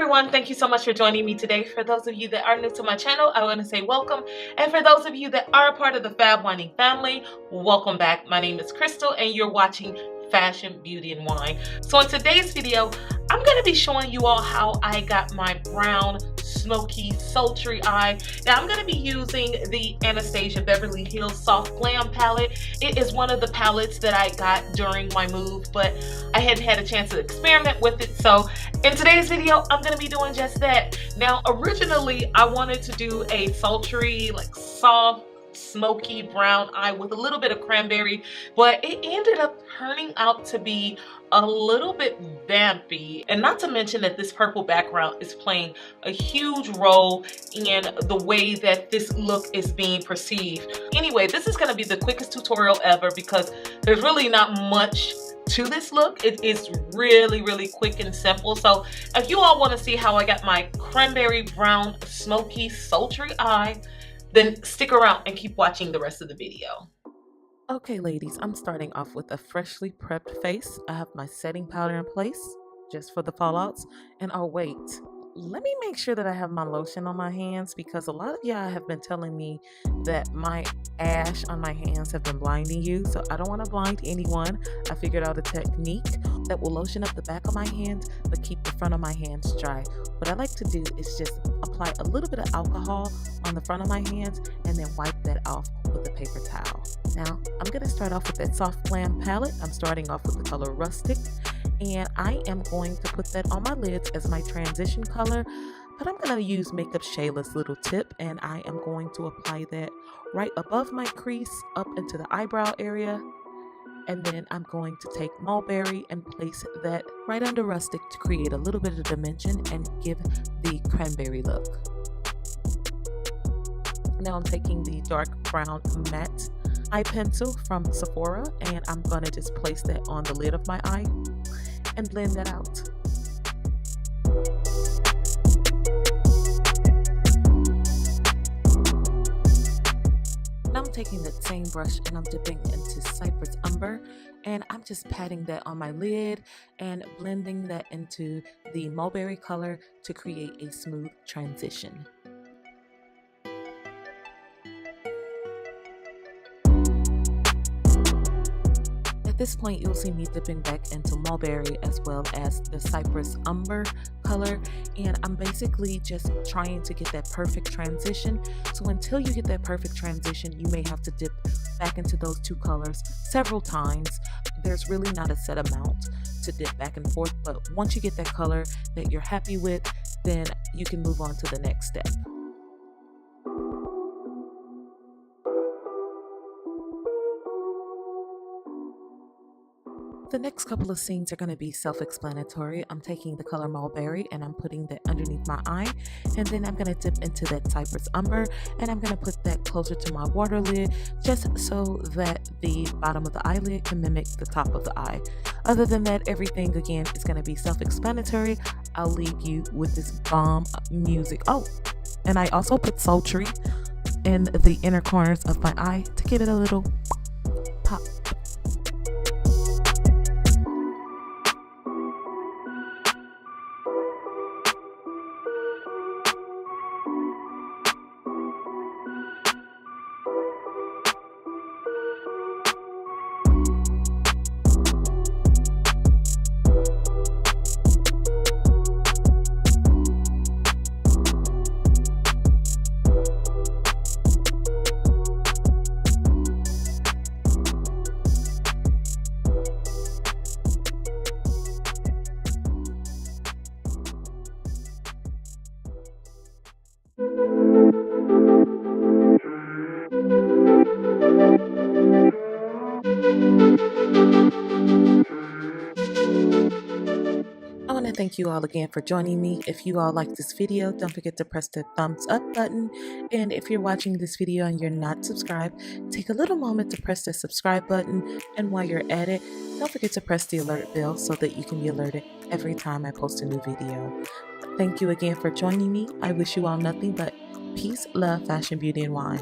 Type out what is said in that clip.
everyone, thank you so much for joining me today. For those of you that are new to my channel, I want to say welcome, and for those of you that are a part of the Fab Wining family, welcome back. My name is Crystal and you're watching Fashion, Beauty, and Wine. So in today's video, I'm going to be showing you all how I got my brown, smoky, sultry eye. Now I'm going to be using the Anastasia Beverly Hills Soft Glam palette. It is one of the palettes that I got during my move, but I hadn't had a chance to experiment with it. So in today's video, I'm going to be doing just that. Now originally I wanted to do a sultry, like soft, smoky brown eye with a little bit of cranberry, but it ended up turning out to be a little bit vampy, and not to mention that this purple background is playing a huge role in the way that this look is being perceived. Anyway, this is going to be the quickest tutorial ever because there's really not much to this look. It is really quick and simple. So if you all want to see how I got my cranberry brown smoky sultry eye, then stick around and keep watching the rest of the video. Okay ladies, I'm starting off with a freshly prepped face. I have my setting powder in place just for the fallouts. And oh wait, let me make sure that I have my lotion on my hands, because a lot of y'all have been telling me that my ash on my hands have been blinding you. So I don't want to blind anyone. I figured out a technique that will lotion up the back of my hands but keep the front of my hands dry. What I like to do is just apply a little bit of alcohol on the front of my hands and then wipe that off with a paper towel. Now I'm going to start off with that Soft Glam palette. I'm starting off with the color Rustic, and I am going to put that on my lids as my transition color, but I'm going to use Makeup Shayla's little tip, and I am going to apply that right above my crease up into the eyebrow area. And then I'm going to take Mulberry and place that right under Rustic to create a little bit of dimension and give the cranberry look. Now I'm taking the dark brown matte eye pencil from Sephora, and I'm going to just place that on the lid of my eye and blend that out. Now I'm taking that same brush and I'm dipping into Cypress Umber, and I'm just patting that on my lid and blending that into the mulberry color to create a smooth transition. At this point, you'll see me dipping back into Mulberry as well as the Cypress Umber color, and I'm basically just trying to get that perfect transition. So until you get that perfect transition, you may have to dip back into those two colors several times. There's really not a set amount to dip back and forth, but once you get that color that you're happy with, then you can move on to the next step. The next couple of scenes are going to be self-explanatory. I'm taking the color Mulberry and I'm putting that underneath my eye, and then I'm going to dip into that Cypress Umber and I'm going to put that closer to my water lid just so that the bottom of the eyelid can mimic the top of the eye. Other than that, everything again is going to be self-explanatory. I'll leave you with this bomb music. Oh, and I also put sultry in the inner corners of my eye to give it a little pop. Thank you all again for joining me. If you all like this video, don't forget to press the thumbs up button. And if you're watching this video and you're not subscribed, take a little moment to press the subscribe button. And while you're at it, don't forget to press the alert bell so that you can be alerted every time I post a new video. Thank you again for joining me. I wish you all nothing but peace, love, fashion, beauty, and wine.